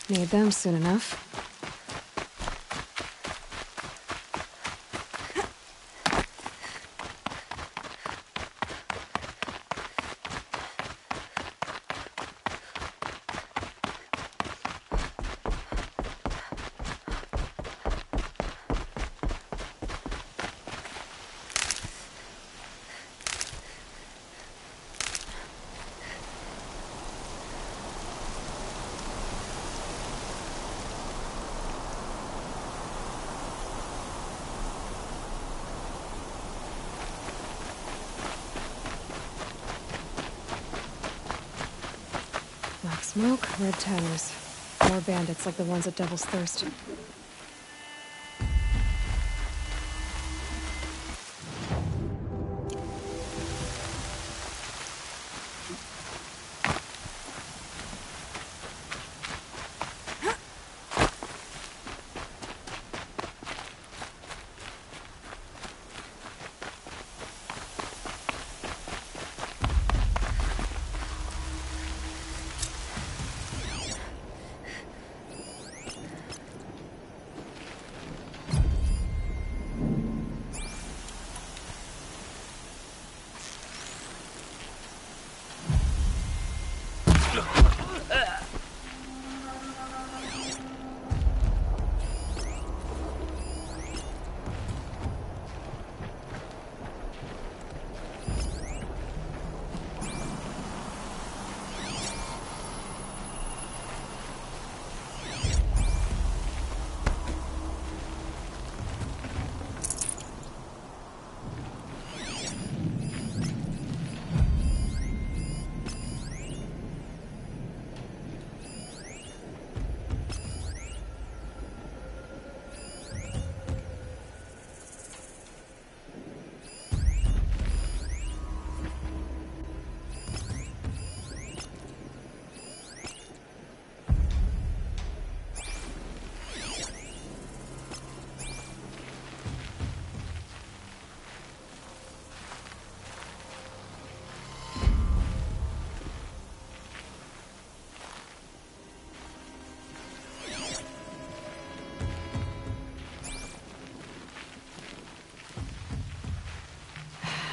Need them soon enough. Black smoke, red tires. More bandits like the ones at Devil's Thirst.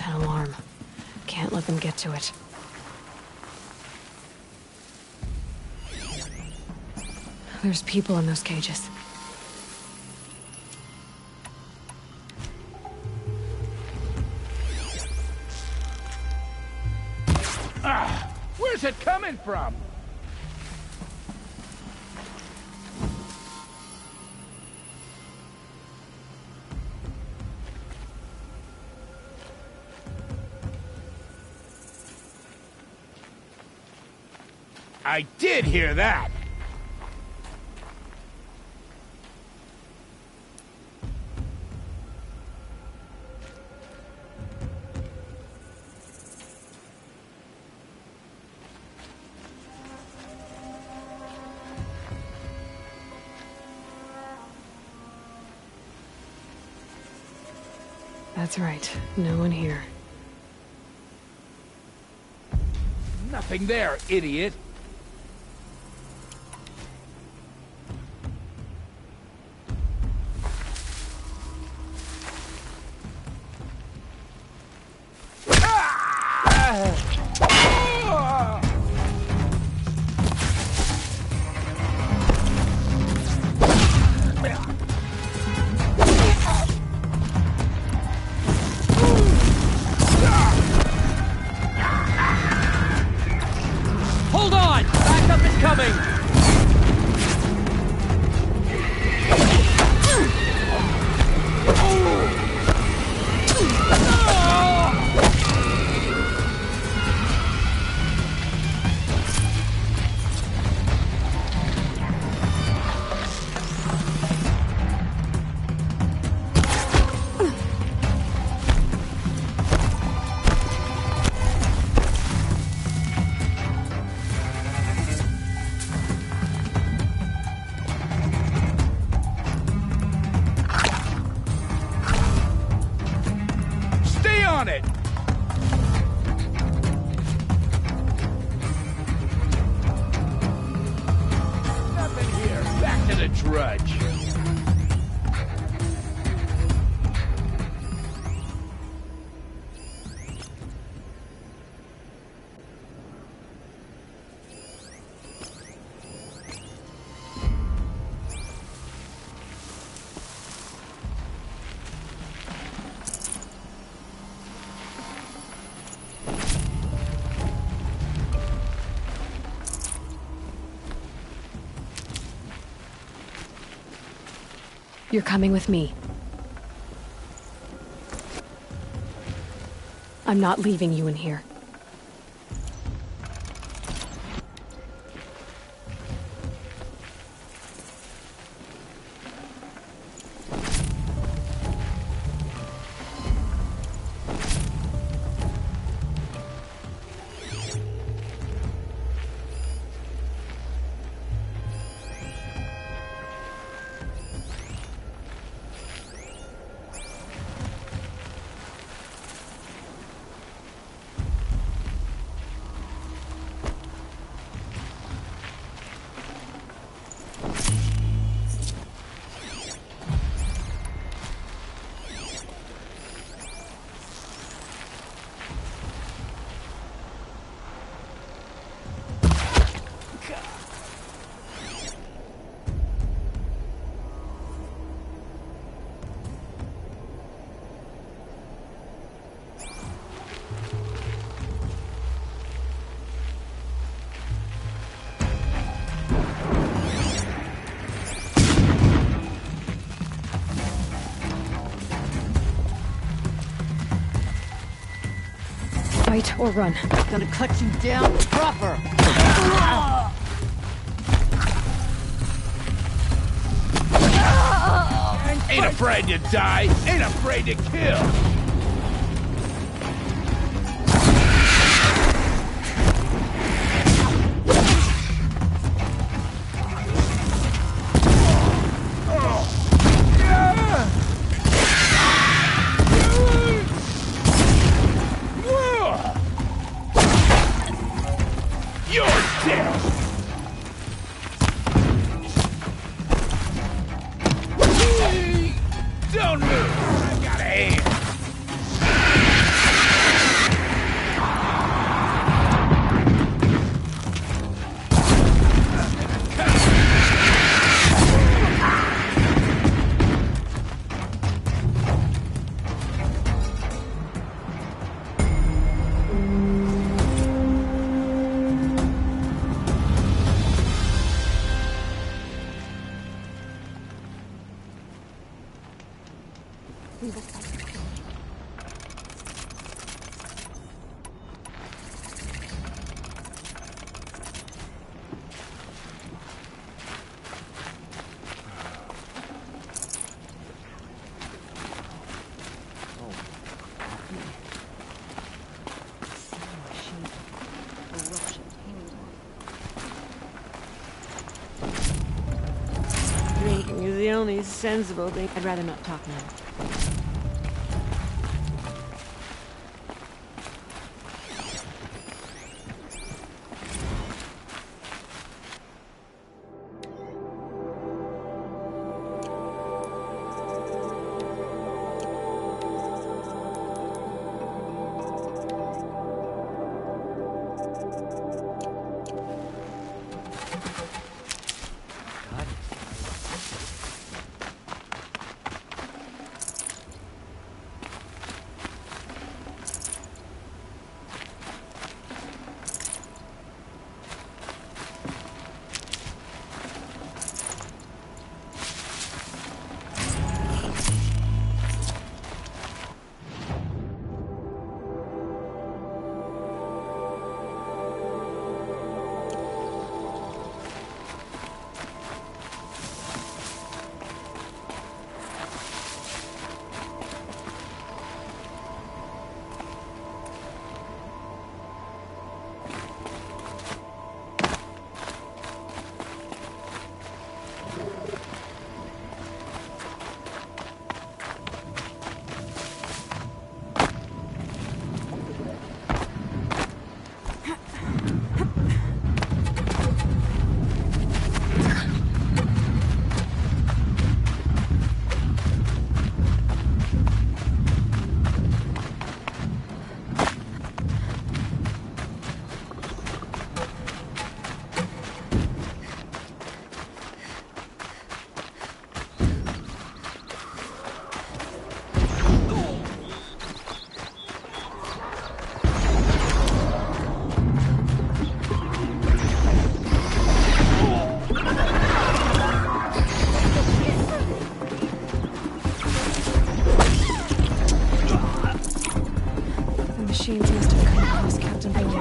An alarm. Can't let them get to it. There's people in those cages. Where's it coming from? I did hear that! That's right. No one here. Nothing there, idiot! Hold on! Backup is coming! Stay on it! Nothing here. Back to the drudge. You're coming with me. I'm not leaving you in here. Fight or run. Gonna cut you down proper! Ain't afraid to die, ain't afraid to kill. You're dead! Don't move! I've got a hand! Drinking is the only sensible thing. I'd rather not talk now.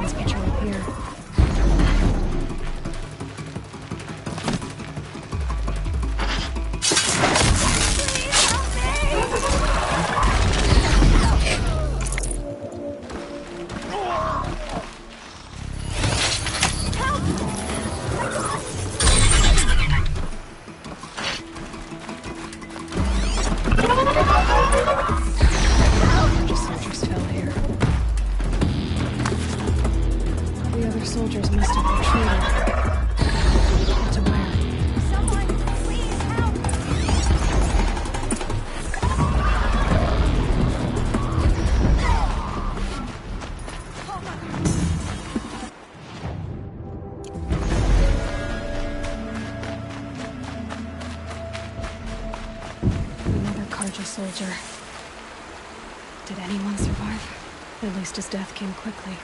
must patrol up here. Soldiers fell here. The other soldiers must have retreated. But to where? Someone, please help! Another Karja soldier. Did anyone survive? At least his death came quickly.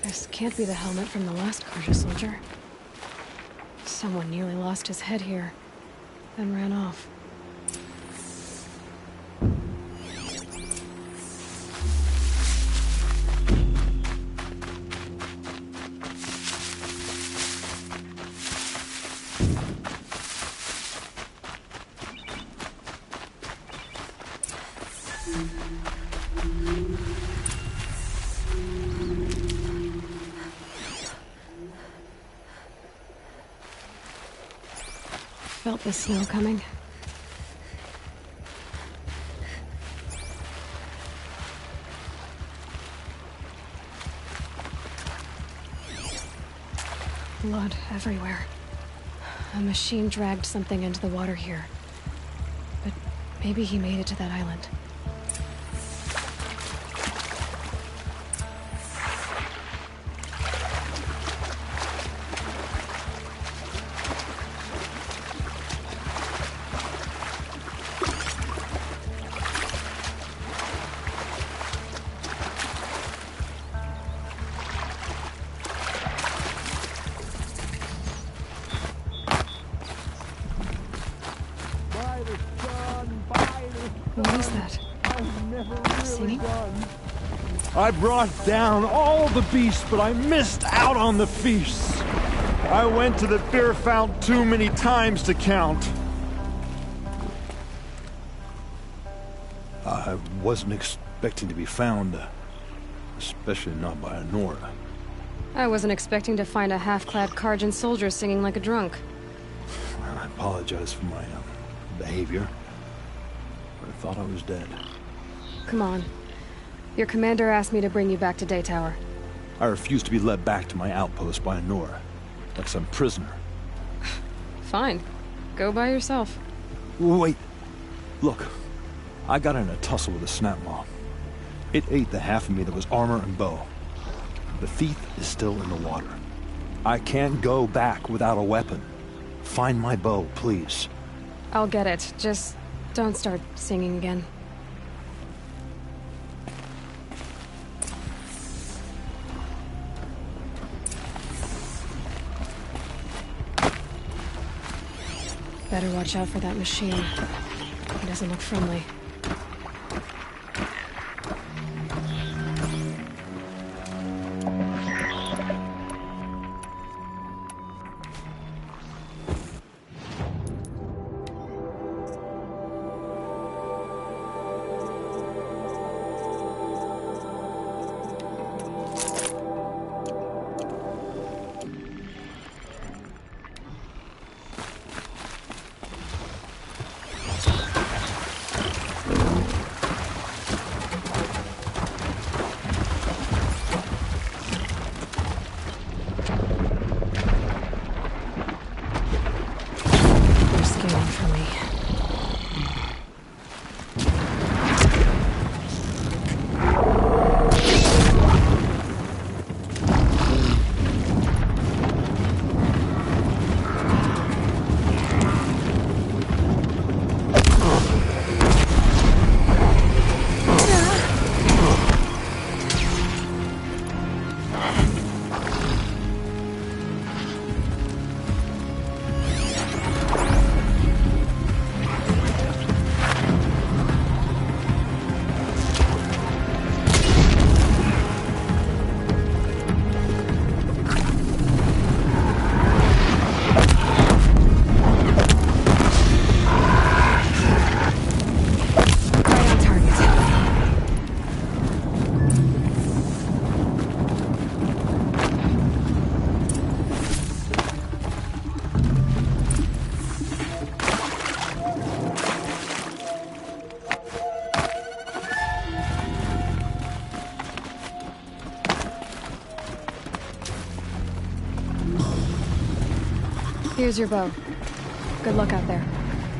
This can't be the helmet from the last Karja soldier. Someone nearly lost his head here, then ran off. Felt the snow coming. Blood everywhere. A machine dragged something into the water here. But maybe he made it to that island. What is that? Singing? I brought down all the beasts, but I missed out on the feasts. I went to the beer fount too many times to count. I wasn't expecting to be found, especially not by Nora. I wasn't expecting to find a half-clad Karjan soldier singing like a drunk. I apologize for my behavior. I thought I was dead. Come on. Your commander asked me to bring you back to Daytower. I refused to be led back to my outpost by Nora, like some prisoner. Fine. Go by yourself. Wait. Look. I got in a tussle with a snap maw. It ate the half of me that was armor and bow. The thief is still in the water. I can't go back without a weapon. Find my bow, please. I'll get it. Just don't start singing again. Better watch out for that machine. It doesn't look friendly. Here's your bow. Good luck out there.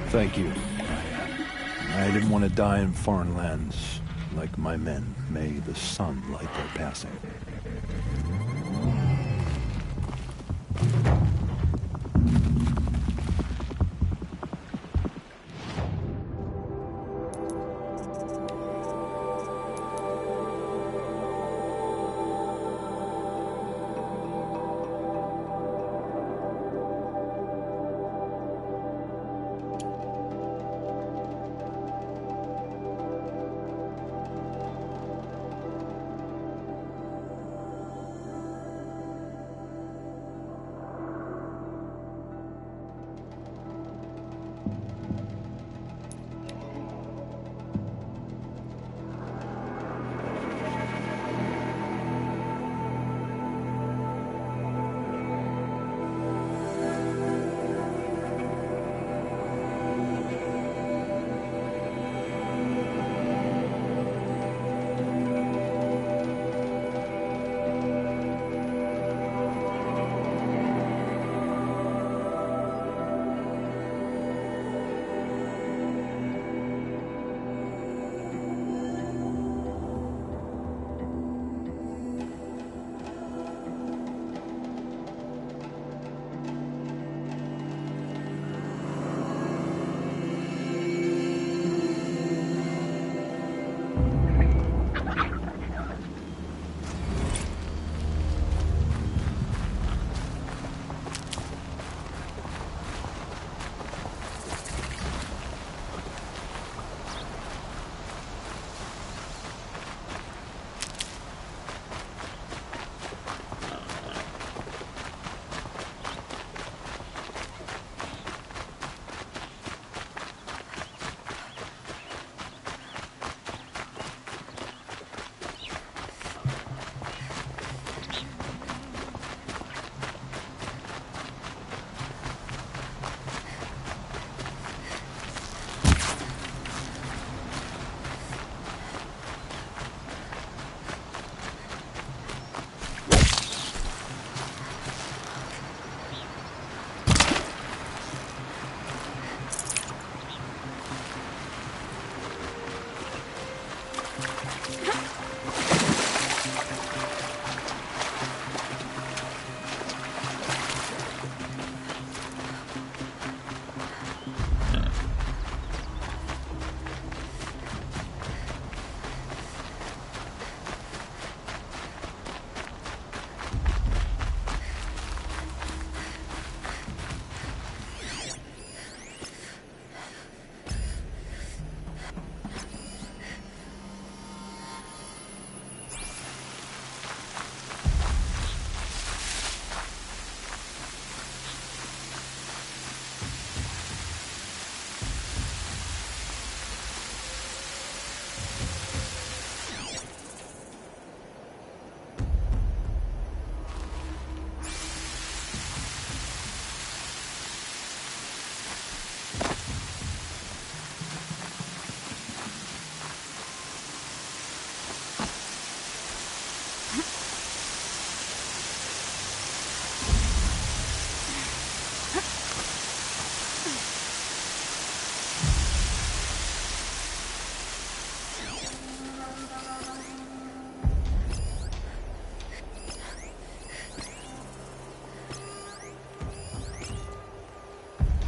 Thank you. I didn't want to die in foreign lands. Like my men, may the sun light their passing.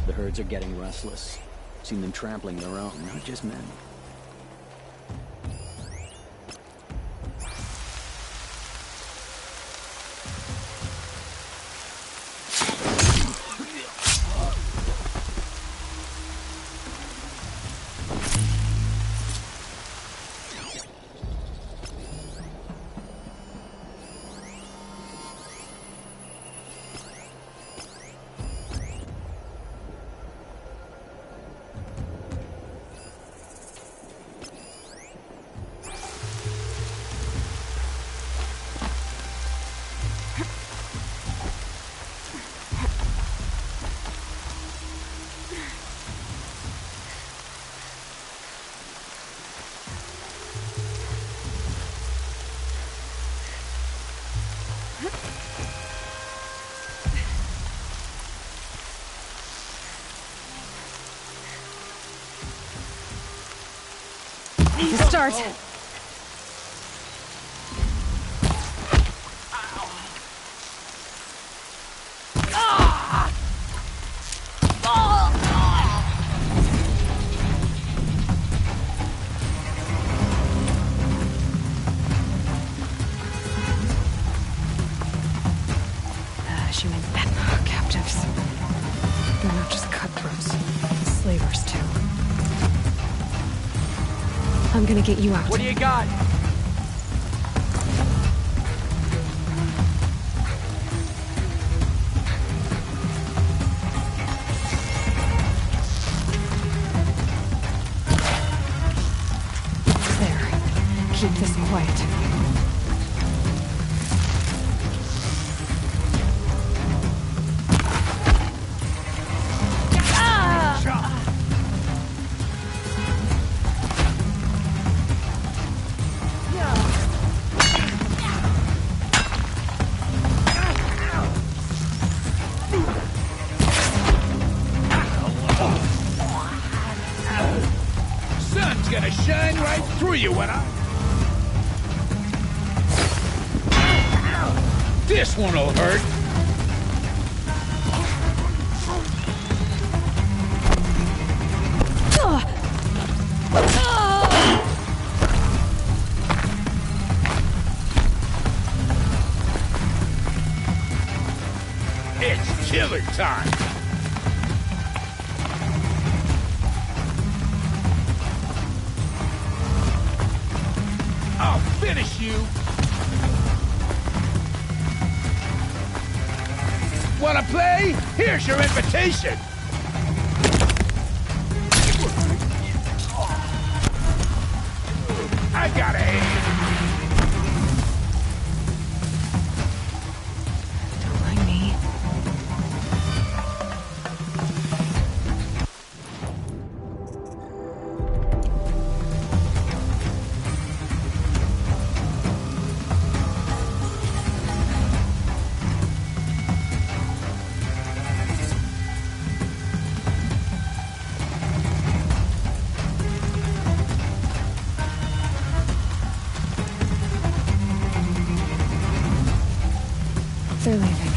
The herds are getting restless. Seen them trampling their own, not just men. Make a start. She means captives. They're not just cutthroats. Slavers, too. I'm gonna get you out. What do you got? There. Keep this quiet. Sun's gonna shine right through you when I... This one'll hurt. It's killer time. I'll finish you. Wanna play? Here's your invitation. I got a hand. Don't mind me. They're leaving.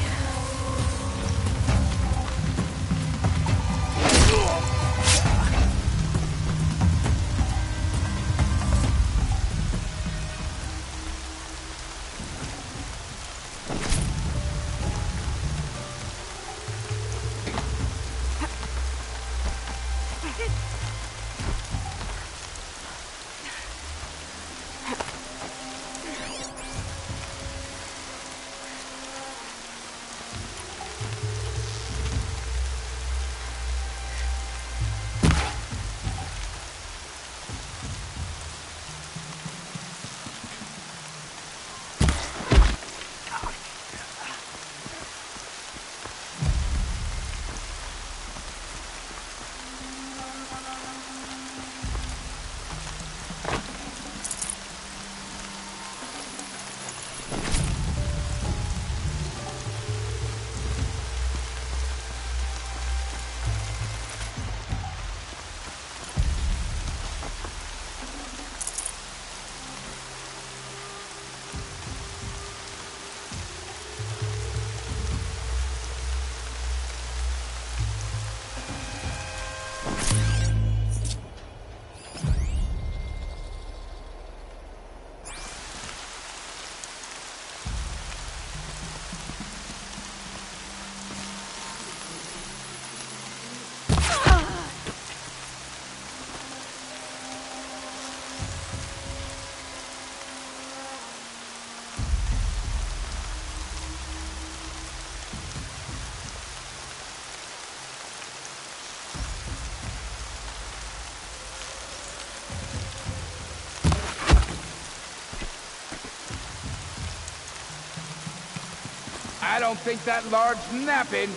I don't think that lard's napping.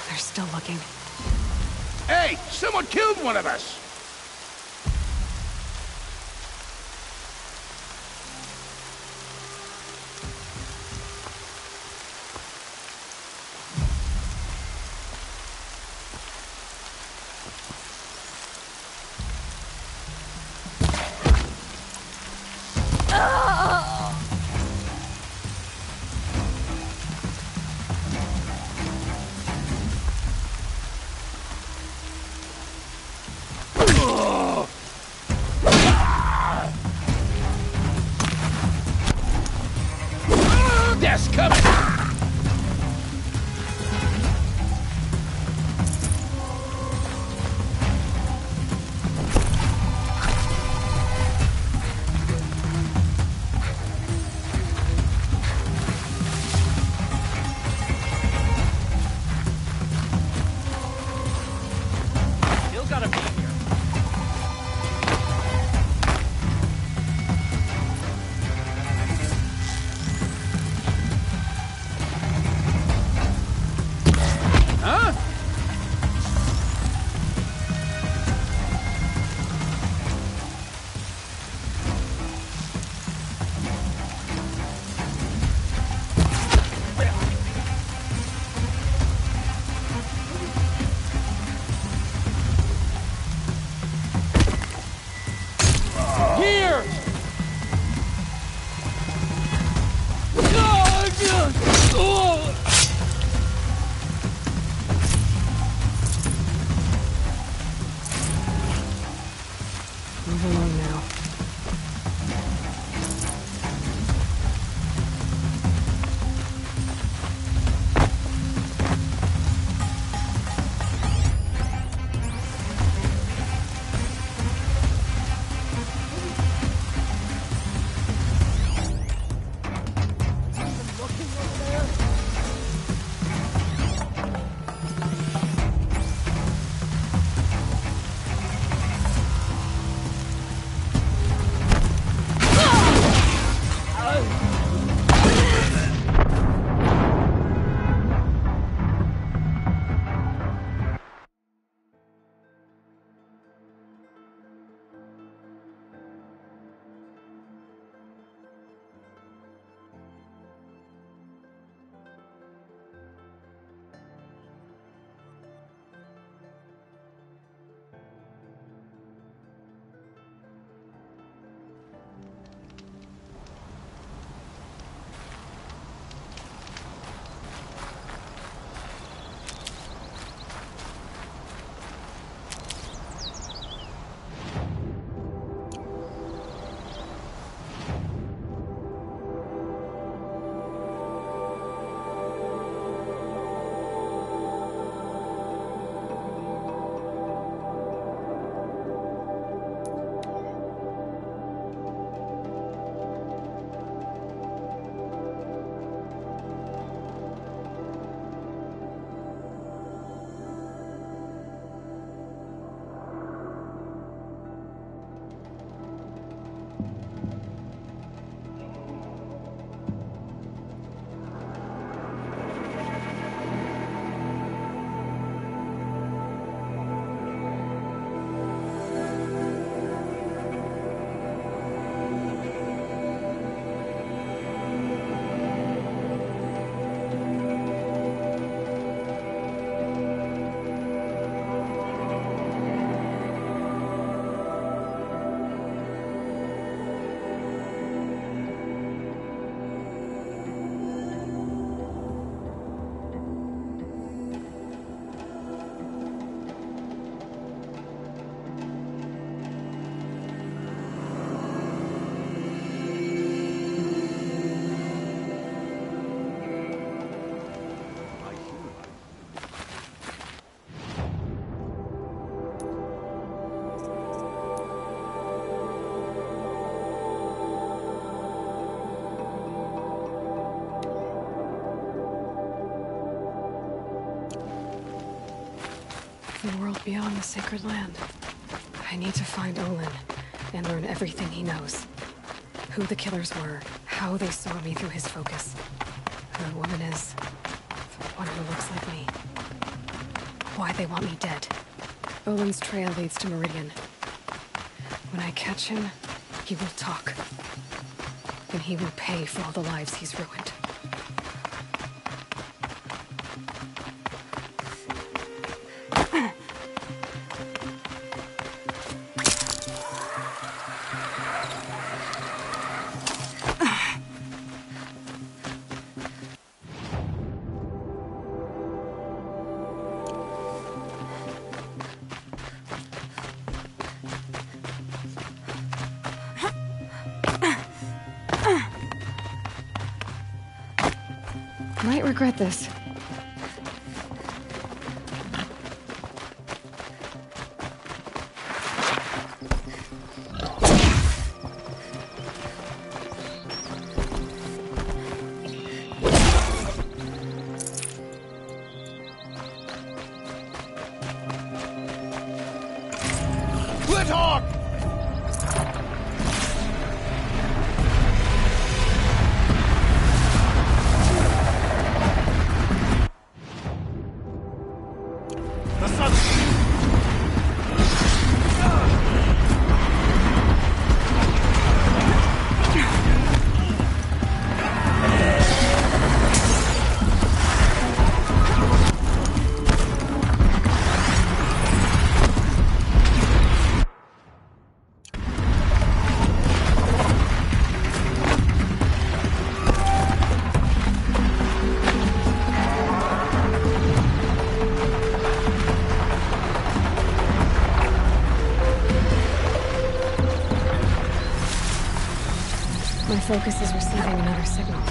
They're still looking. Hey, someone killed one of us. The world beyond the sacred land. I need to find Olin and learn everything he knows. Who the killers were, how they saw me through his focus. Who the woman is, the one who looks like me. Why they want me dead. Olin's trail leads to Meridian. When I catch him, he will talk. And he will pay for all the lives he's ruined. Might regret this. Splithawk! My focus is receiving another signal.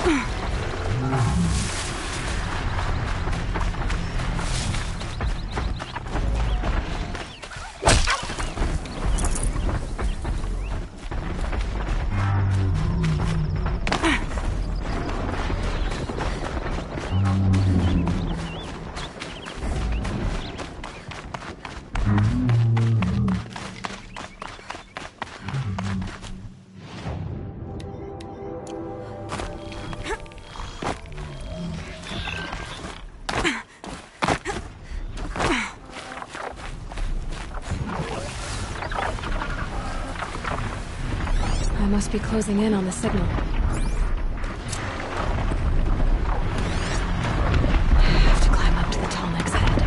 I must be closing in on the signal. I have to climb up to the Tallneck's head.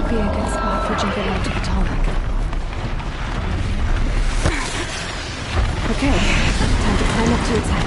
Be a good spot for jumping out to the Tallneck. Okay, time to climb up to its head.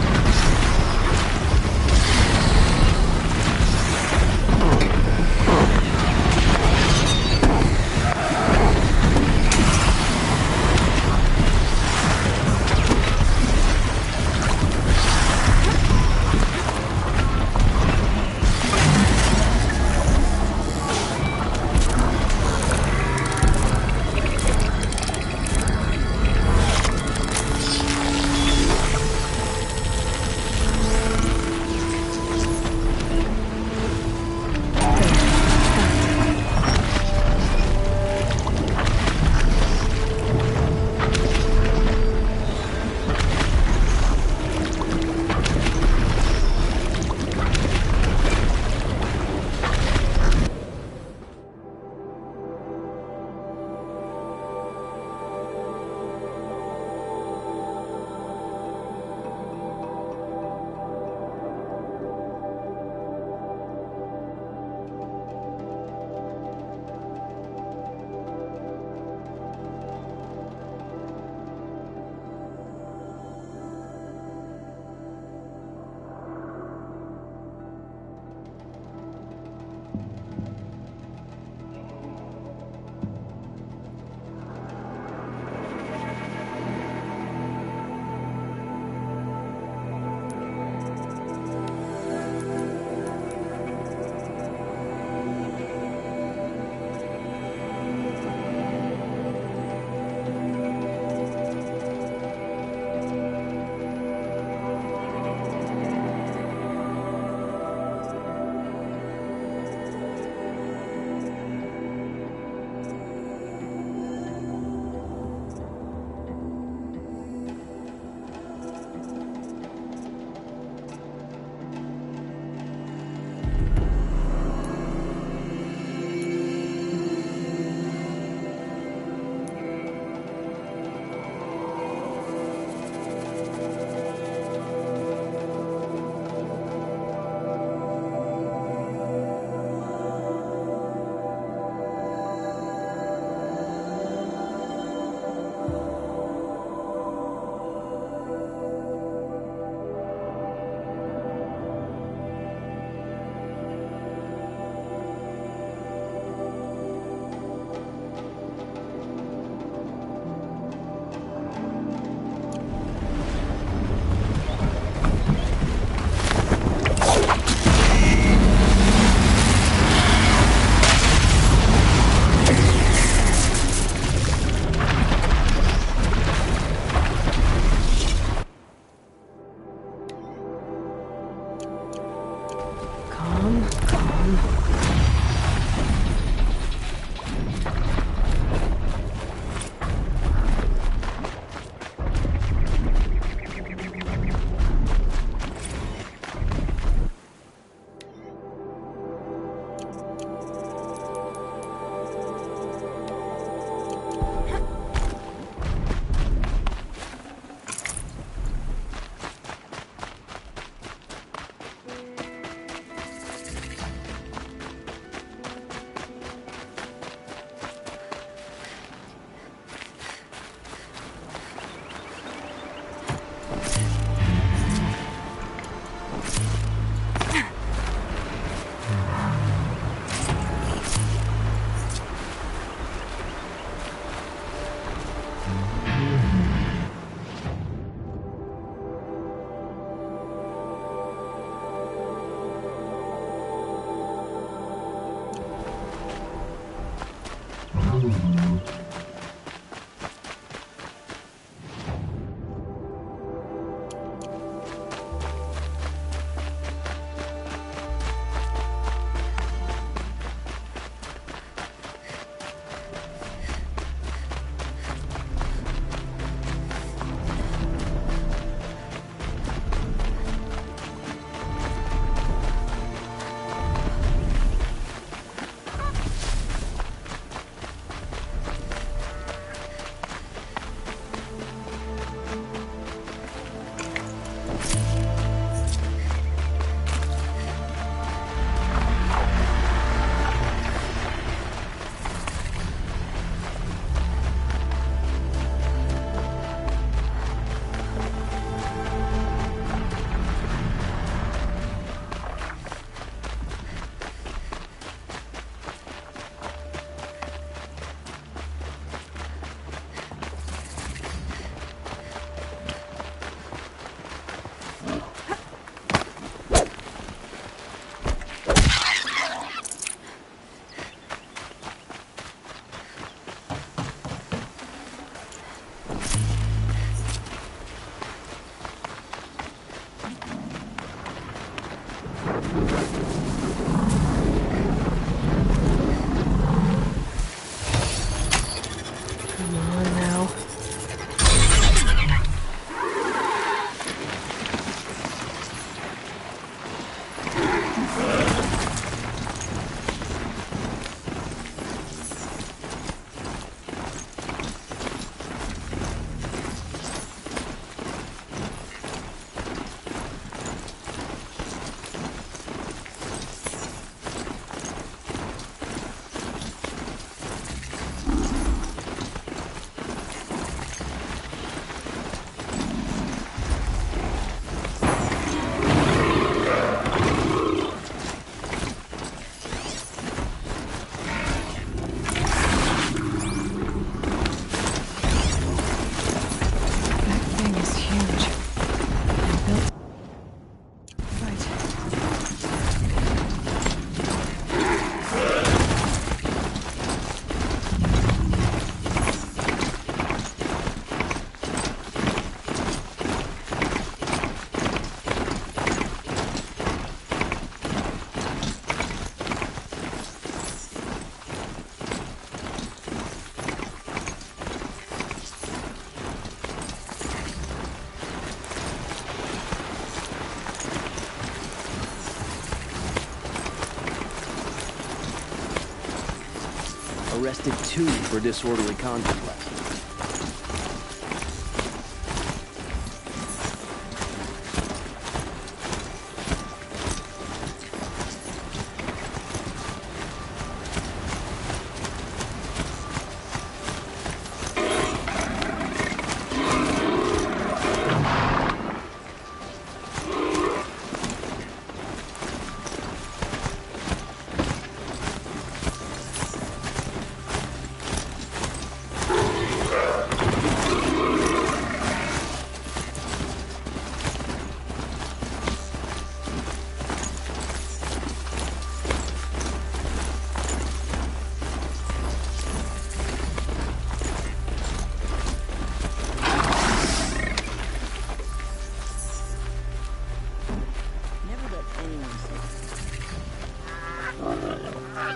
Arrested 2 for disorderly conduct last night.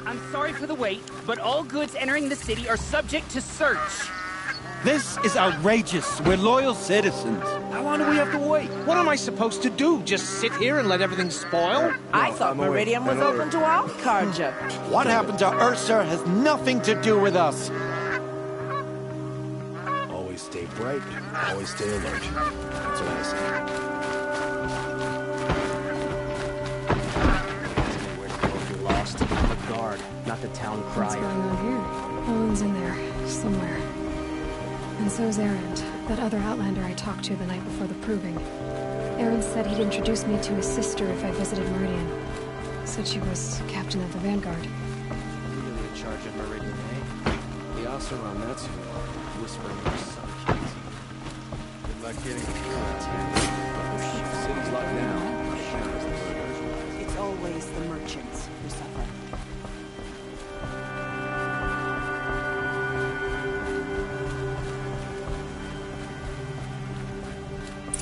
I'm sorry for the wait, but all goods entering the city are subject to search. This is outrageous. We're loyal citizens. How long do we have to wait? What am I supposed to do? Just sit here and let everything spoil? I thought Meridian was open to all Carja. What happened to Ursa has nothing to do with us. Always stay bright, always stay alert. That's what I say. Anywhere to go if you're lost. The guard, not the town What's crier. going on here? Owen's in there, somewhere. And so's Erend, that other Outlander I talked to the night before the proving. Erend said he'd introduce me to his sister if I visited Meridian. Said she was captain of the Vanguard. You're in charge of Meridian, eh? The officer on that's who. Whispering your son, kids. Good luck getting through it. City's locked down. It's always the merchants who suffer.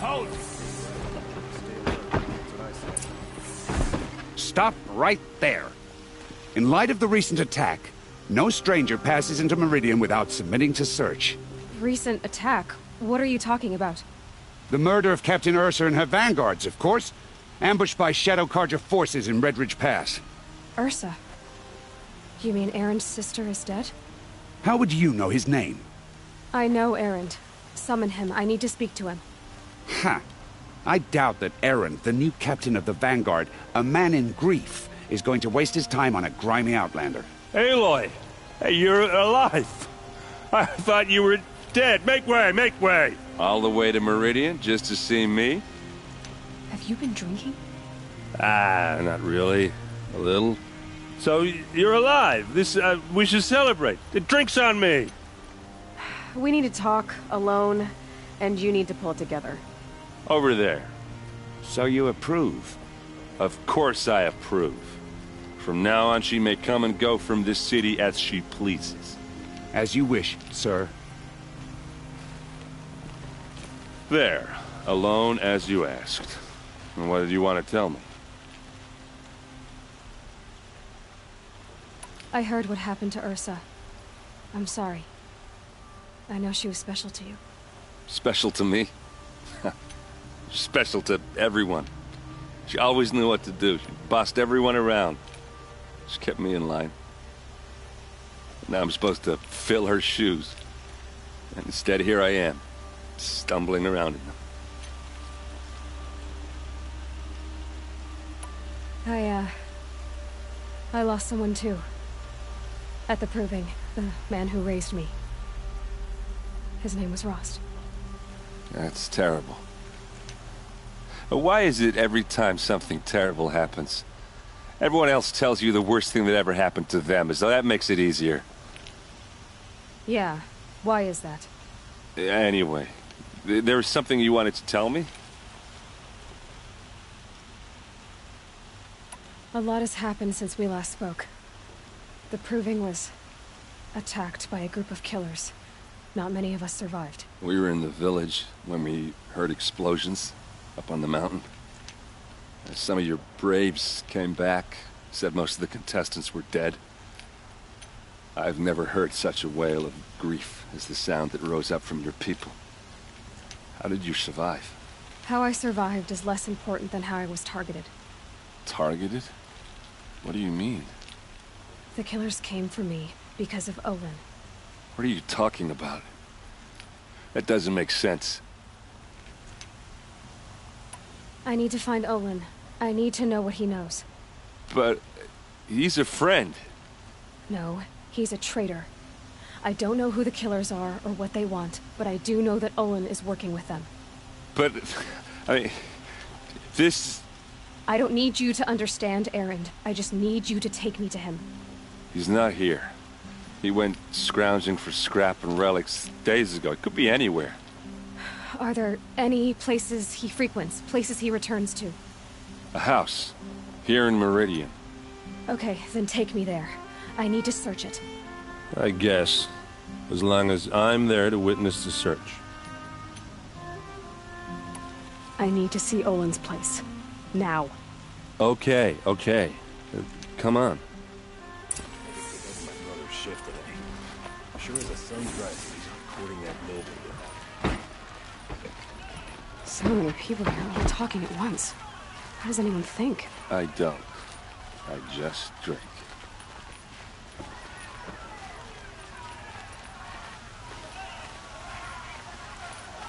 Hold! Stop right there. In light of the recent attack, no stranger passes into Meridian without submitting to search. Recent attack? What are you talking about? The murder of Captain Ursa and her vanguards, of course. Ambushed by Shadow Carja forces in Redridge Pass. Ursa? You mean Erend's sister is dead? How would you know his name? I know Erend. Summon him. I need to speak to him. Ha! I doubt that Erend, the new captain of the Vanguard, a man in grief, is going to waste his time on a grimy outlander. Aloy! Hey, you're alive! I thought you were dead. Make way, make way! All the way to Meridian just to see me? Have you been drinking? Ah, not really. A little. So, you're alive. We should celebrate. The drink's on me. We need to talk, alone, and you need to pull it together. Over there. So you approve? Of course I approve. From now on, she may come and go from this city as she pleases. As you wish, sir. There. Alone as you asked. And what did you want to tell me? I heard what happened to Ursa. I'm sorry. I know she was special to you. Special to me? Special to everyone. She always knew what to do. She bossed everyone around. She kept me in line. Now I'm supposed to fill her shoes. And instead, here I am, stumbling around in them. I lost someone too. At the proving, the man who raised me. His name was Rost. That's terrible. But why is it every time something terrible happens, everyone else tells you the worst thing that ever happened to them, as though that makes it easier? Yeah, why is that? Anyway, there was something you wanted to tell me? A lot has happened since we last spoke. The proving was attacked by a group of killers. Not many of us survived. We were in the village when we heard explosions up on the mountain. Some of your braves came back, said most of the contestants were dead. I've never heard such a wail of grief as the sound that rose up from your people. How did you survive? How I survived is less important than how I was targeted. Targeted? What do you mean? The killers came for me, Because of Olin. What are you talking about? That doesn't make sense. I need to find Olin. I need to know what he knows. But he's a friend. No, he's a traitor. I don't know who the killers are or what they want, but I do know that Olin is working with them. But, I mean, this... I don't need you to understand, Erend. I just need you to take me to him. He's not here. He went scrounging for scrap and relics days ago. It could be anywhere. Are there any places he frequents, places he returns to? A house. Here in Meridian. Okay, then take me there. I need to search it. I guess. As long as I'm there to witness the search. I need to see Olin's place. Now. Okay, okay. Come on. My brother's shift today. Sure as the sun's rising, he's recording that noble. So many people here, all talking at once. How does anyone think? I don't. I just drink.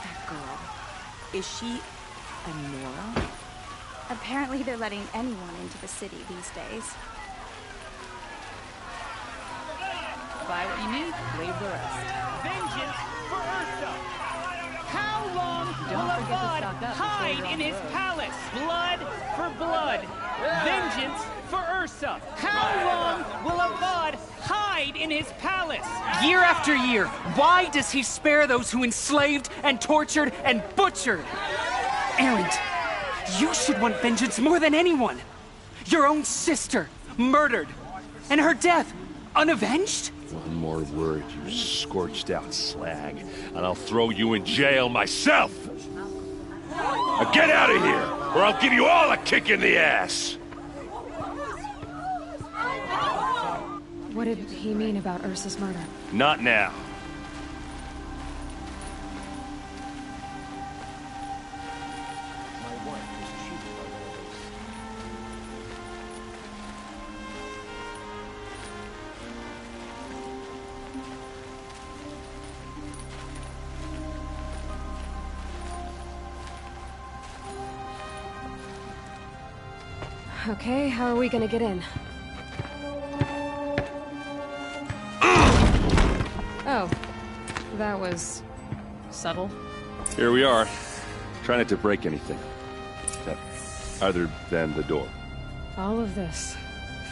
That girl. Is she a Nora? Apparently they're letting anyone into the city these days. Buy what you need, leave the rest. Vengeance for Ursa! How long will Avad hide in his palace? Blood for blood. Vengeance for Ursa. How long will Avad hide in his palace? Year after year, why does he spare those who enslaved and tortured and butchered? Erend, you should want vengeance more than anyone. Your own sister, murdered. And her death, unavenged? One more word, you scorched out slag, and I'll throw you in jail myself! Now get out of here, or I'll give you all a kick in the ass! What did he mean about Ursa's murder? Not now. Okay, how are we gonna get in? Oh, that was subtle. Here we are. Try not to break anything. Other than the door. All of this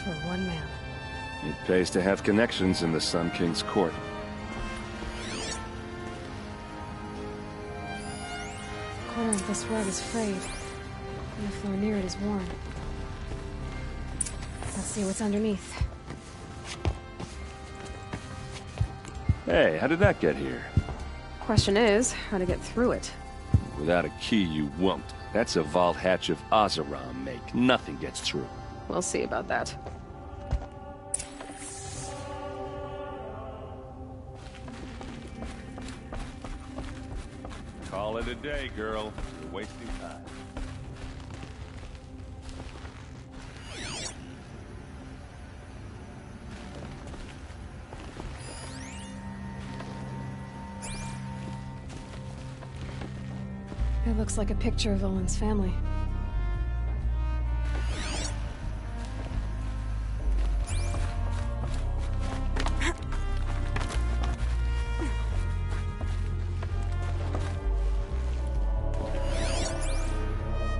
for one man. It pays to have connections in the Sun King's court. The corner of this rug is frayed, and the floor near it is worn. Let's see what's underneath. Hey, how did that get here? Question is, how to get through it. Without a key, you won't. That's a vault hatch of Oseram make. Nothing gets through. We'll see about that. Call it a day, girl. You're wasting time. It looks like a picture of Olin's family.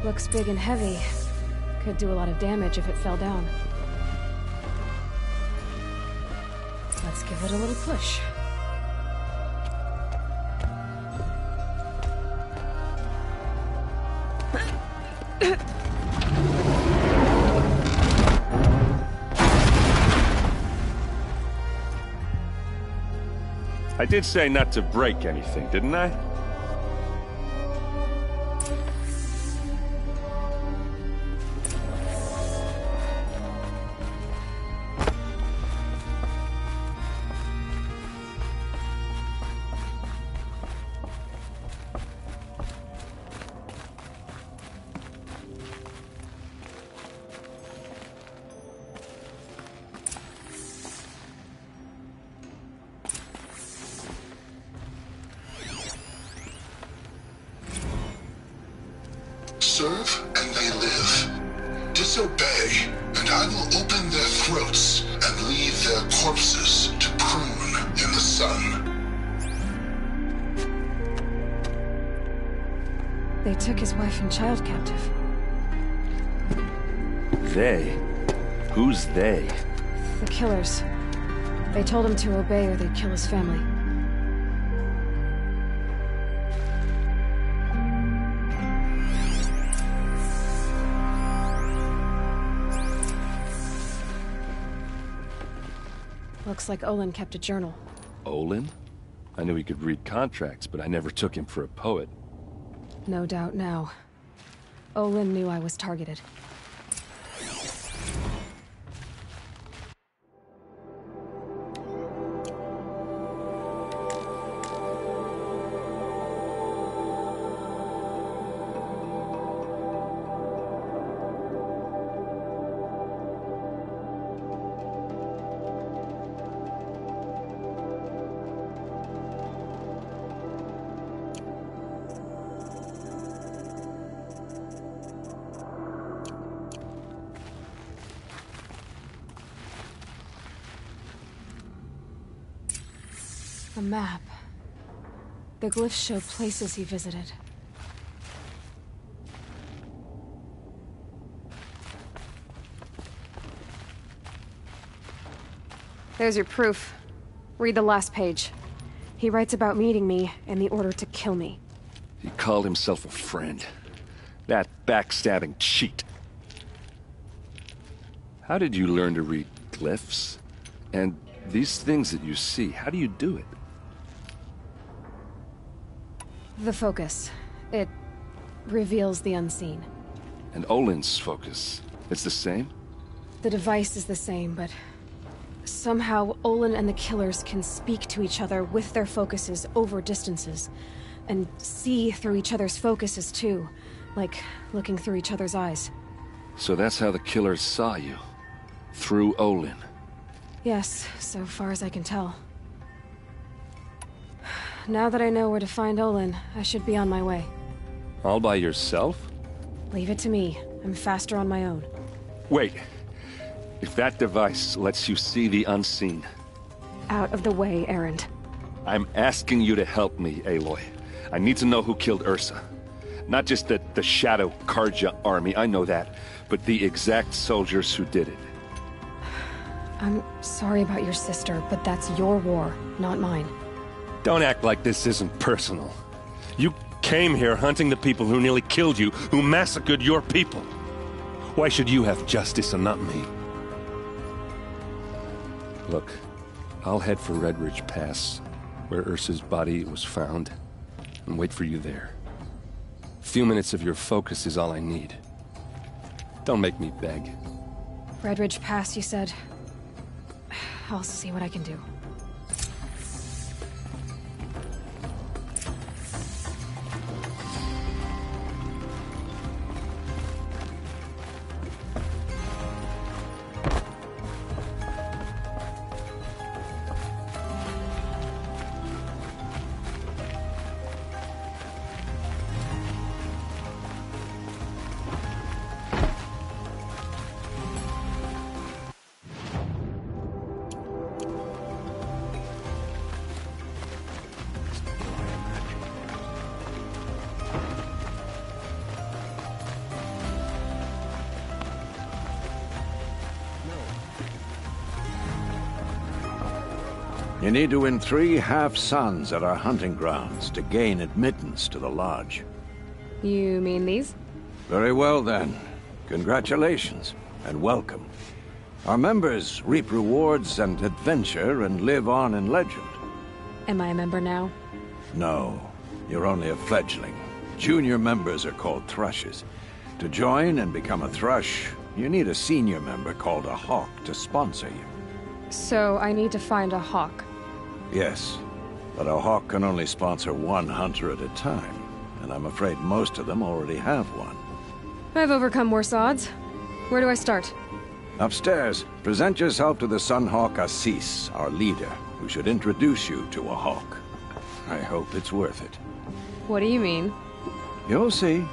Looks big and heavy. Could do a lot of damage if it fell down. Let's give it a little push. I did say not to break anything, didn't I? serve and they live. Disobey, and I will open their throats and leave their corpses to prune in the sun. They took his wife and child captive. They? Who's they? The killers. They told him to obey or they'd kill his family. Looks like Olin kept a journal. Olin? I knew he could read contracts, but I never took him for a poet. No doubt now. Olin knew I was targeted. A map. The glyphs show places he visited. There's your proof. Read the last page. He writes about meeting me and the order to kill me. He called himself a friend. That backstabbing cheat. How did you learn to read glyphs? And these things that you see, how do you do it? The focus. It reveals the unseen. And Olin's focus, it's the same? The device is the same, but somehow Olin and the killers can speak to each other with their focuses over distances, and see through each other's focuses too, like looking through each other's eyes. So that's how the killers saw you? Through Olin? Yes, so far as I can tell. Now that I know where to find Olin, I should be on my way. All by yourself? Leave it to me. I'm faster on my own. Wait. If that device lets you see the unseen... Out of the way, Erend. I'm asking you to help me, Aloy. I need to know who killed Ursa. Not just the Shadow Karja army, I know that, but the exact soldiers who did it. I'm sorry about your sister, but that's your war, not mine. Don't act like this isn't personal. You came here hunting the people who nearly killed you, who massacred your people. Why should you have justice and not me? Look, I'll head for Red Ridge Pass, where Ursa's body was found, and wait for you there. A few minutes of your focus is all I need. Don't make me beg. Red Ridge Pass, you said? I'll see what I can do. You need to win 3 half-suns at our hunting grounds to gain admittance to the lodge. You mean these? Very well, then. Congratulations, and welcome. Our members reap rewards and adventure and live on in legend. Am I a member now? No, you're only a fledgling. Junior members are called thrushes. To join and become a thrush, you need a senior member called a hawk to sponsor you. So I need to find a hawk. Yes, but a hawk can only sponsor 1 hunter at a time, and I'm afraid most of them already have one. I've overcome worse odds. Where do I start? Upstairs, present yourself to the Sunhawk Assis, our leader, who should introduce you to a hawk. I hope it's worth it. What do you mean? You'll see.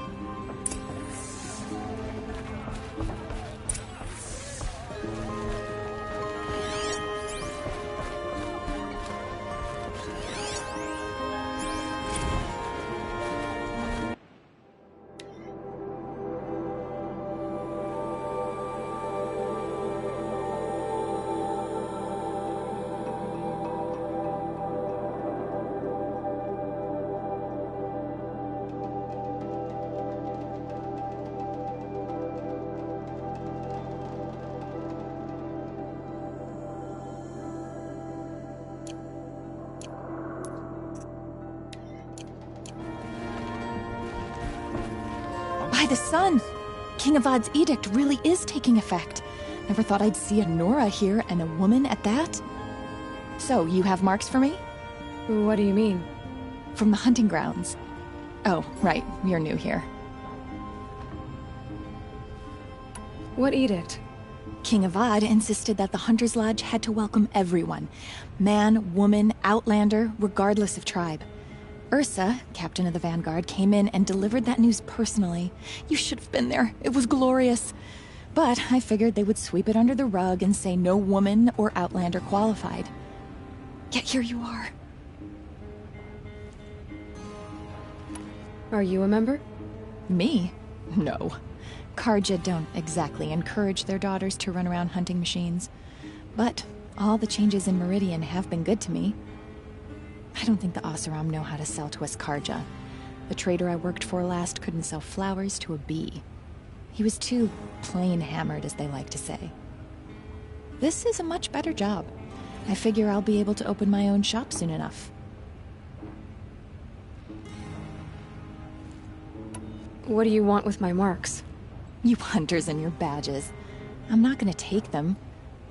By the sun! King Avad's edict really is taking effect. Never thought I'd see a Nora here, and a woman at that. So, you have marks for me? What do you mean? From the hunting grounds. Oh, right, you're new here. What edict? King Avad insisted that the Hunter's Lodge had to welcome everyone. Man, woman, outlander, regardless of tribe. Ursa, captain of the Vanguard, came in and delivered that news personally. You should have been there. It was glorious. But I figured they would sweep it under the rug and say no woman or outlander qualified. Yet here you are. Are you a member? Me? No. Carja don't exactly encourage their daughters to run around hunting machines. But all the changes in Meridian have been good to me. I don't think the Oseram know how to sell to us Carja. The trader I worked for last couldn't sell flowers to a bee. He was too plain-hammered, as they like to say. This is a much better job. I figure I'll be able to open my own shop soon enough. What do you want with my marks? You hunters and your badges. I'm not going to take them.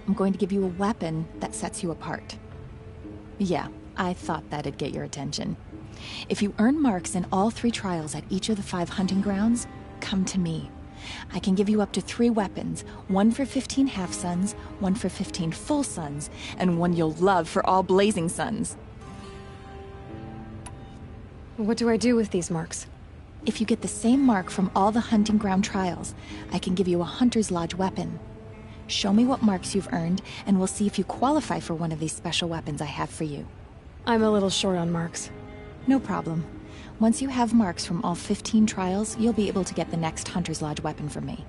I'm going to give you a weapon that sets you apart. Yeah, I thought that'd get your attention. If you earn marks in all 3 trials at each of the 5 hunting grounds, come to me. I can give you up to 3 weapons, 1 for 15 half-suns, 1 for 15 full suns, and 1 you'll love for all blazing suns. What do I do with these marks? If you get the same mark from all the hunting ground trials, I can give you a Hunter's Lodge weapon. Show me what marks you've earned, and we'll see if you qualify for one of these special weapons I have for you. I'm a little short on marks. No problem. Once you have marks from all 15 trials, you'll be able to get the next Hunter's Lodge weapon from me.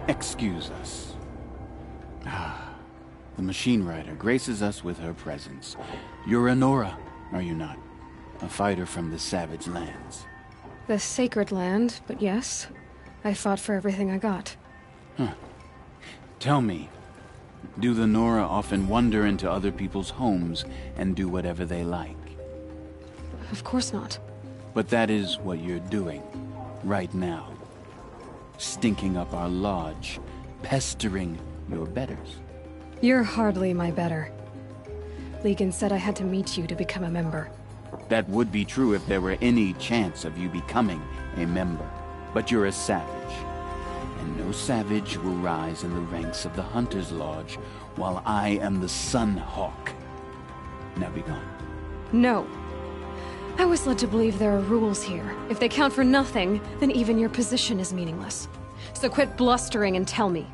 Excuse us. The Machine Rider graces us with her presence. You're a Nora, are you not? A fighter from the Savage Lands. The Sacred Land, but yes. I fought for everything I got. Huh. Tell me, do the Nora often wander into other people's homes and do whatever they like? Of course not. But that is what you're doing, right now. Stinking up our lodge, pestering your betters. You're hardly my better. Legan said I had to meet you to become a member. That would be true if there were any chance of you becoming a member. But you're a savage. And no savage will rise in the ranks of the Hunter's Lodge while I am the Sun Hawk. Now be gone. No. I was led to believe there are rules here. If they count for nothing, then even your position is meaningless. So quit blustering and tell me.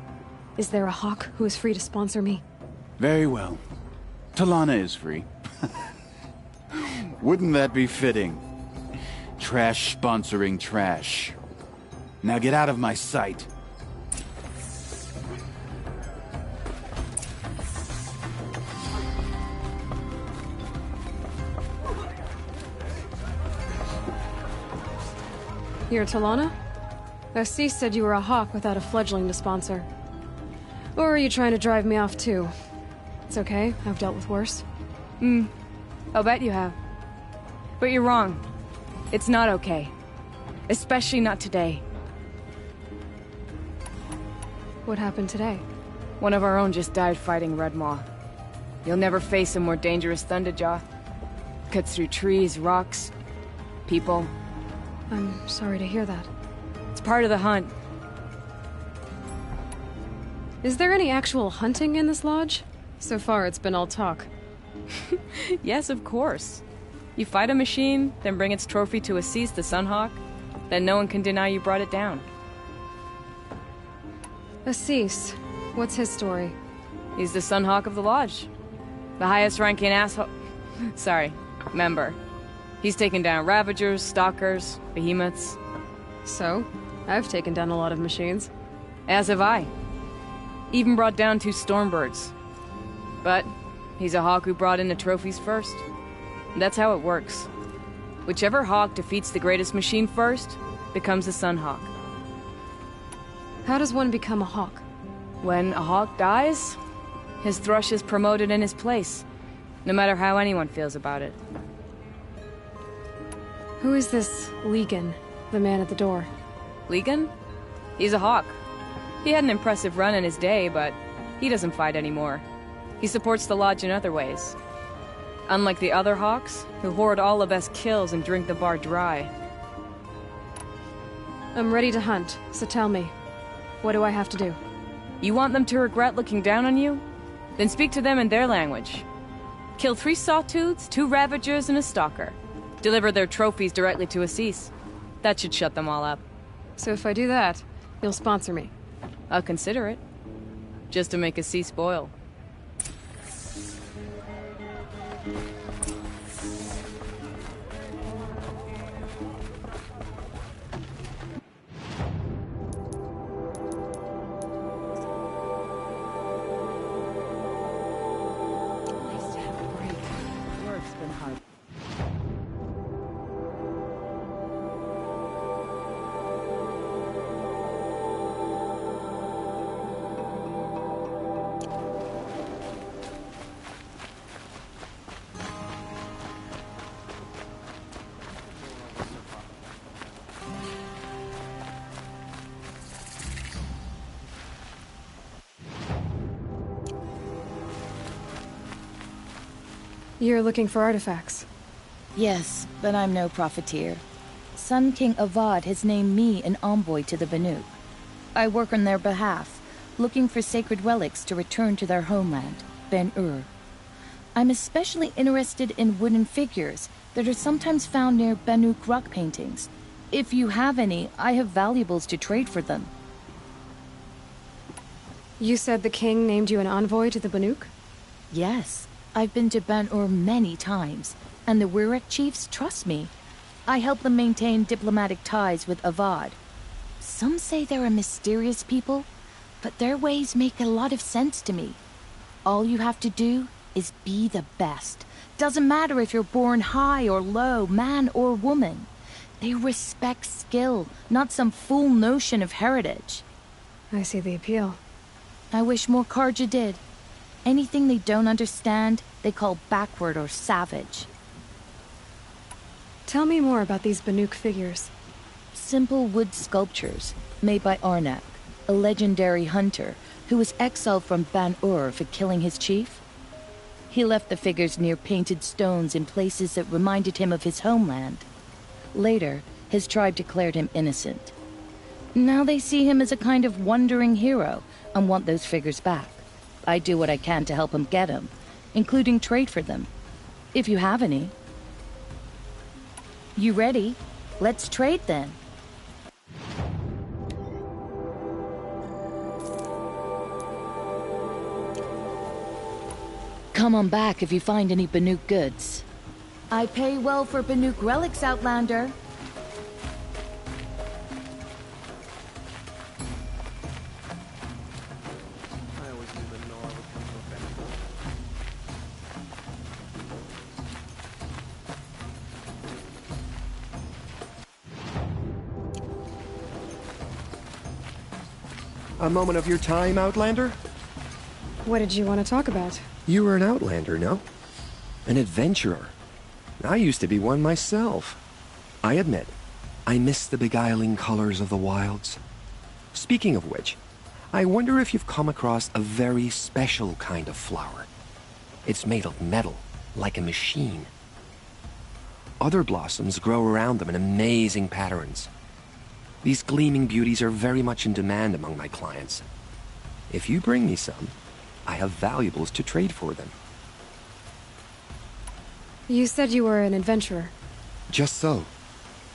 Is there a Hawk who is free to sponsor me? Very well. Talana is free. Wouldn't that be fitting? Trash sponsoring trash. Now get out of my sight. You're Talana? Assis said you were a Hawk without a fledgling to sponsor. Or are you trying to drive me off too? It's okay, I've dealt with worse. I'll bet you have. But you're wrong. It's not okay. Especially not today. What happened today? One of our own just died fighting Red Maw. You'll never face a more dangerous Thunderjaw. Cuts through trees, rocks, people. I'm sorry to hear that. It's part of the hunt. Is there any actual hunting in this lodge? So far, it's been all talk. Yes, of course. You fight a machine, then bring its trophy to Assis the Sunhawk, then no one can deny you brought it down. Assis, what's his story? He's the Sunhawk of the Lodge. The highest ranking asshole... member. He's taken down Ravagers, Stalkers, Behemoths. So? I've taken down a lot of machines. As have I. Even brought down 2 Stormbirds. But he's a Hawk who brought in the trophies first. That's how it works. Whichever Hawk defeats the greatest machine first, becomes a Sunhawk. How does one become a Hawk? When a Hawk dies, his Thrush is promoted in his place, no matter how anyone feels about it. Who is this Legan, the man at the door? Legan? He's a Hawk. He had an impressive run in his day, but he doesn't fight anymore. He supports the Lodge in other ways. Unlike the other Hawks, who hoard all the best kills and drink the bar dry. I'm ready to hunt, so tell me, what do I have to do? You want them to regret looking down on you? Then speak to them in their language. Kill 3 Sawtooths, 2 Ravagers, and a Stalker. Deliver their trophies directly to Assis. That should shut them all up. So if I do that, you'll sponsor me? I'll consider it. Just to make Assis spoil. You're looking for artifacts? Yes, but I'm no profiteer. Sun King Avad has named me an envoy to the Banuk. I work on their behalf, looking for sacred relics to return to their homeland, Ben-Ur. I'm especially interested in wooden figures that are sometimes found near Banuk rock paintings. If you have any, I have valuables to trade for them. You said the king named you an envoy to the Banuk? Yes. I've been to Ben-Ur many times, and the Wirek chiefs trust me. I help them maintain diplomatic ties with Avad. Some say they're a mysterious people, but their ways make a lot of sense to me. All you have to do is be the best. Doesn't matter if you're born high or low, man or woman. They respect skill, not some fool notion of heritage. I see the appeal. I wish more Carja did. Anything they don't understand, they call backward or savage. Tell me more about these Banuk figures. Simple wood sculptures, made by Arnak, a legendary hunter who was exiled from Ben-Ur for killing his chief. He left the figures near painted stones in places that reminded him of his homeland. Later, his tribe declared him innocent. Now they see him as a kind of wandering hero and want those figures back. I do what I can to help him get them, including trade for them, if you have any. You ready? Let's trade then. Come on back if you find any Banuk goods. I pay well for Banuk relics, Outlander. A moment of your time, Outlander? What did you want to talk about? You were an outlander, no? An adventurer. I used to be one myself. I admit, I miss the beguiling colors of the wilds. Speaking of which, I wonder if you've come across a very special kind of flower. It's made of metal, like a machine. Other blossoms grow around them in amazing patterns. These gleaming beauties are very much in demand among my clients. If you bring me some, I have valuables to trade for them. You said you were an adventurer. Just so.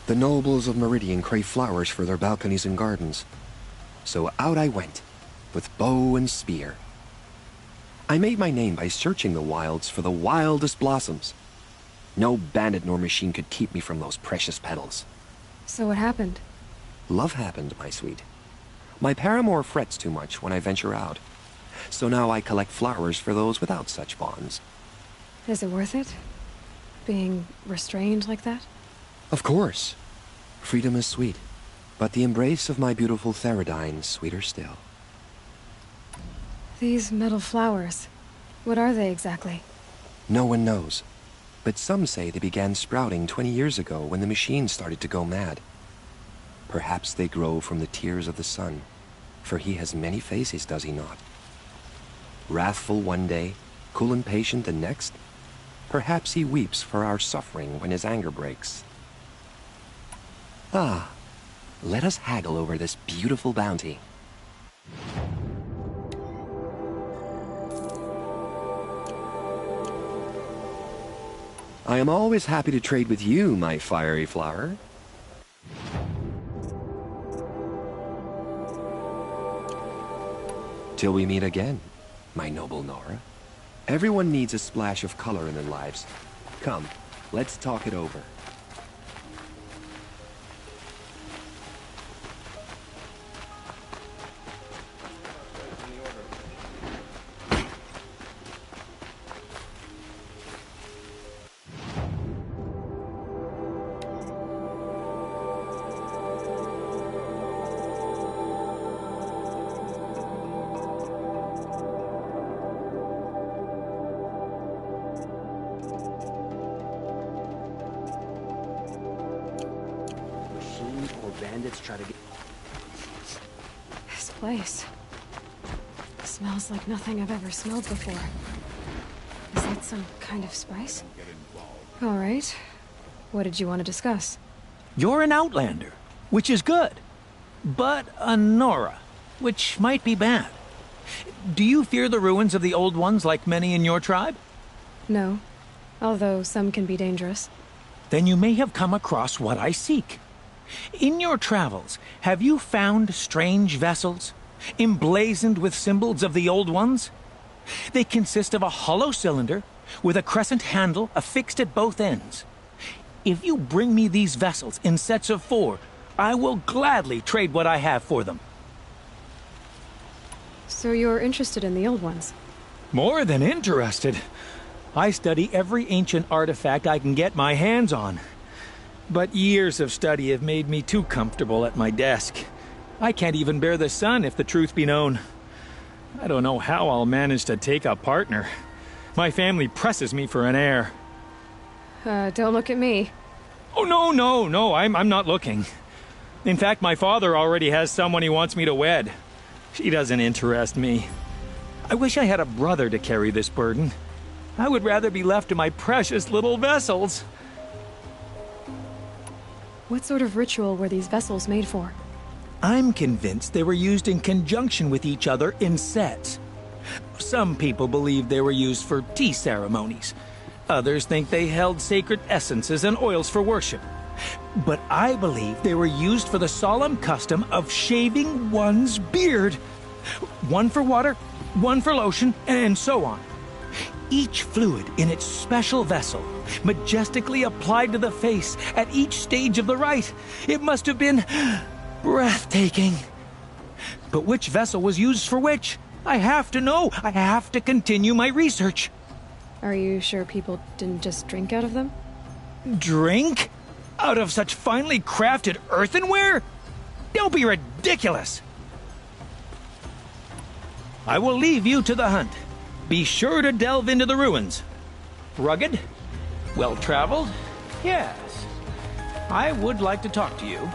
The nobles of Meridian crave flowers for their balconies and gardens. So out I went, with bow and spear. I made my name by searching the wilds for the wildest blossoms. No bandit nor machine could keep me from those precious petals. So what happened? Love happened, my sweet. My paramour frets too much when I venture out. So now I collect flowers for those without such bonds. Is it worth it? Being restrained like that? Of course. Freedom is sweet, but the embrace of my beautiful Theradine sweeter still. These metal flowers, what are they exactly? No one knows, but some say they began sprouting 20 years ago when the machines started to go mad. Perhaps they grow from the tears of the sun, for he has many faces, does he not? Wrathful one day, cool and patient the next. Perhaps he weeps for our suffering when his anger breaks. Ah, let us haggle over this beautiful bounty. I am always happy to trade with you, my fiery flower. Till we meet again, my noble Nora. Everyone needs a splash of color in their lives. Come, let's talk it over. Bandits try to get... This place smells like nothing I've ever smelled before. Is that some kind of spice? All right. What did you want to discuss? You're an outlander, which is good. But a Nora, which might be bad. Do you fear the ruins of the Old Ones like many in your tribe? No, although some can be dangerous. Then you may have come across what I seek. In your travels, have you found strange vessels, emblazoned with symbols of the Old Ones? They consist of a hollow cylinder with a crescent handle affixed at both ends. If you bring me these vessels in sets of 4, I will gladly trade what I have for them. So you're interested in the Old Ones? More than interested. I study every ancient artifact I can get my hands on. But years of study have made me too comfortable at my desk. I can't even bear the sun, if the truth be known. I don't know how I'll manage to take a partner. My family presses me for an heir. Don't look at me. Oh, no, I'm not looking. In fact, my father already has someone he wants me to wed. She doesn't interest me. I wish I had a brother to carry this burden. I would rather be left to my precious little vessels. What sort of ritual were these vessels made for? I'm convinced they were used in conjunction with each other in sets. Some people believe they were used for tea ceremonies. Others think they held sacred essences and oils for worship. But I believe they were used for the solemn custom of shaving one's beard. One for water, one for lotion, and so on. Each fluid in its special vessel, majestically applied to the face at each stage of the rite. It must have been breathtaking. But which vessel was used for which? I have to know. I have to continue my research. Are you sure people didn't just drink out of them? Drink? Out of such finely crafted earthenware? Don't be ridiculous. I will leave you to the hunt. Be sure to delve into the ruins. Rugged? Well-traveled? Yes. I would like to talk to you.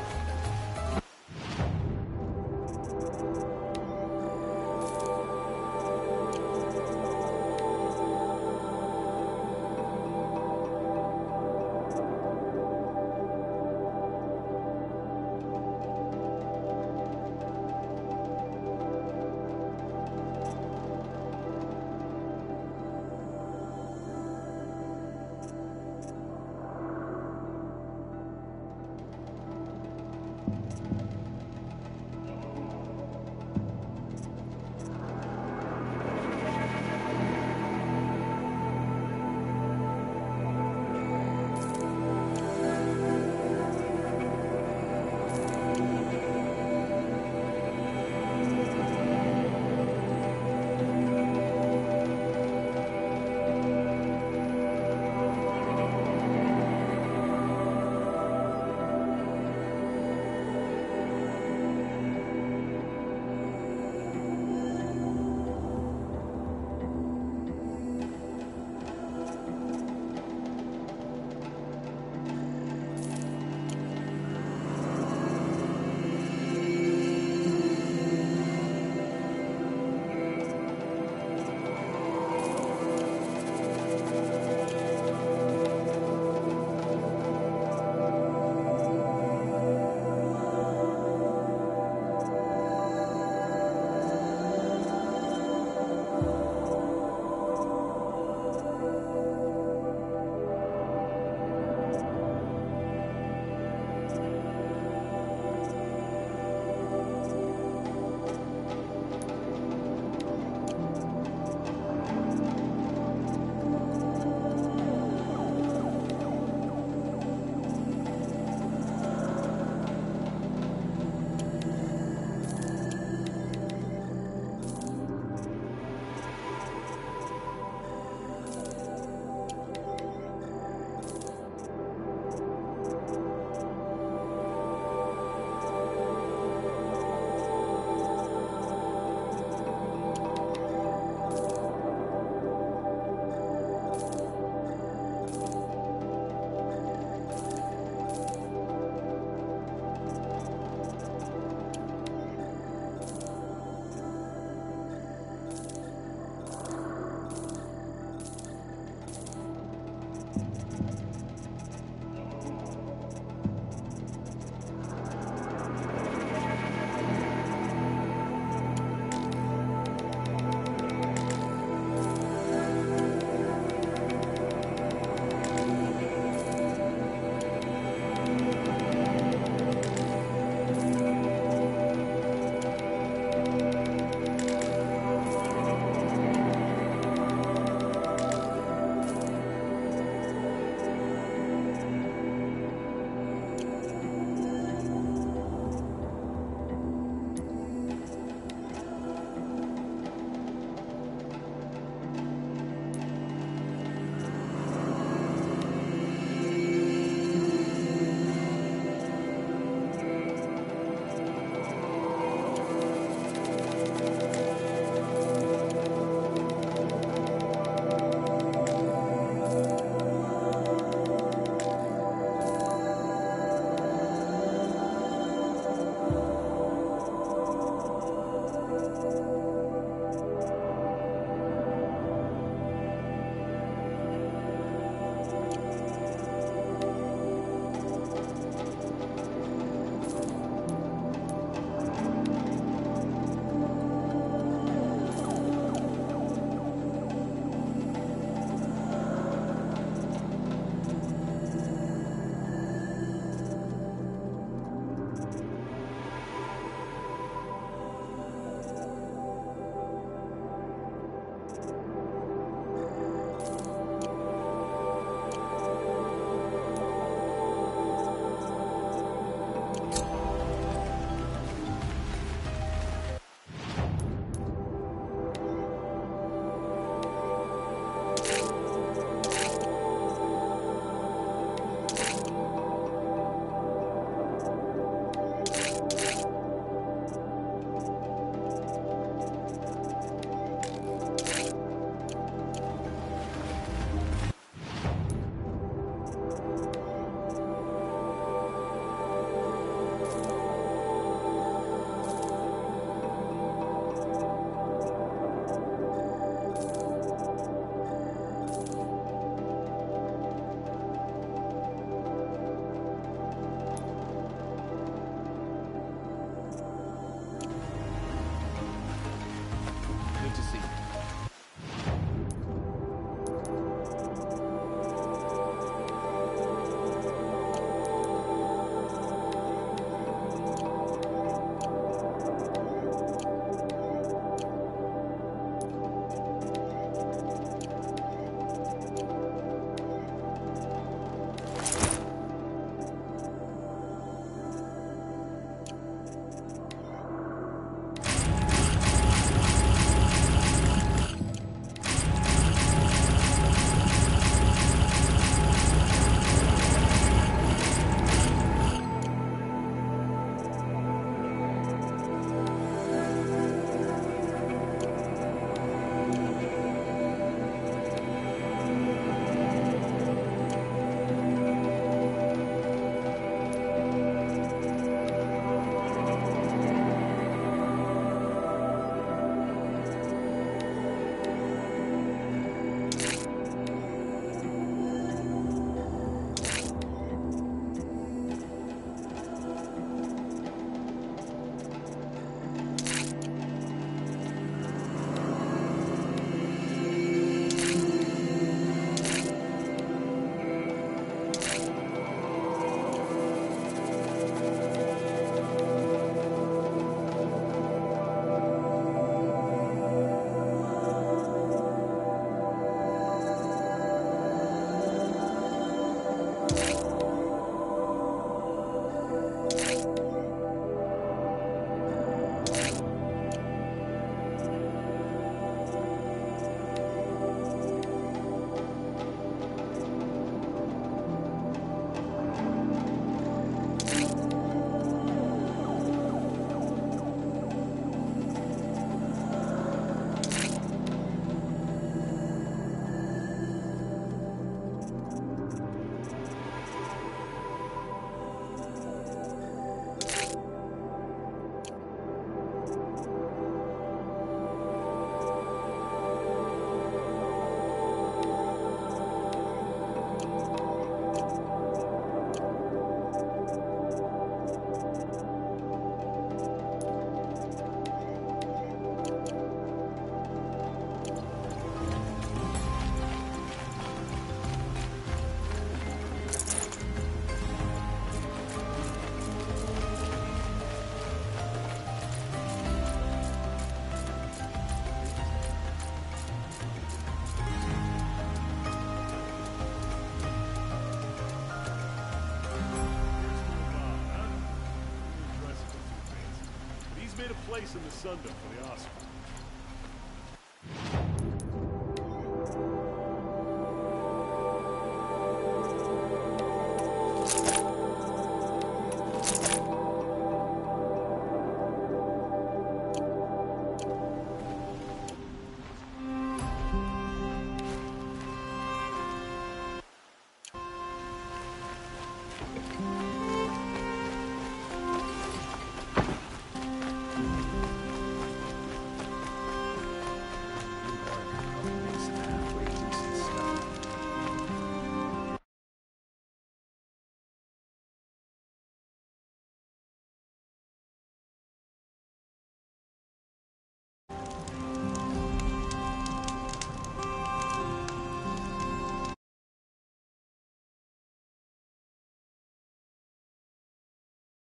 place in the Sundom for the Oscar.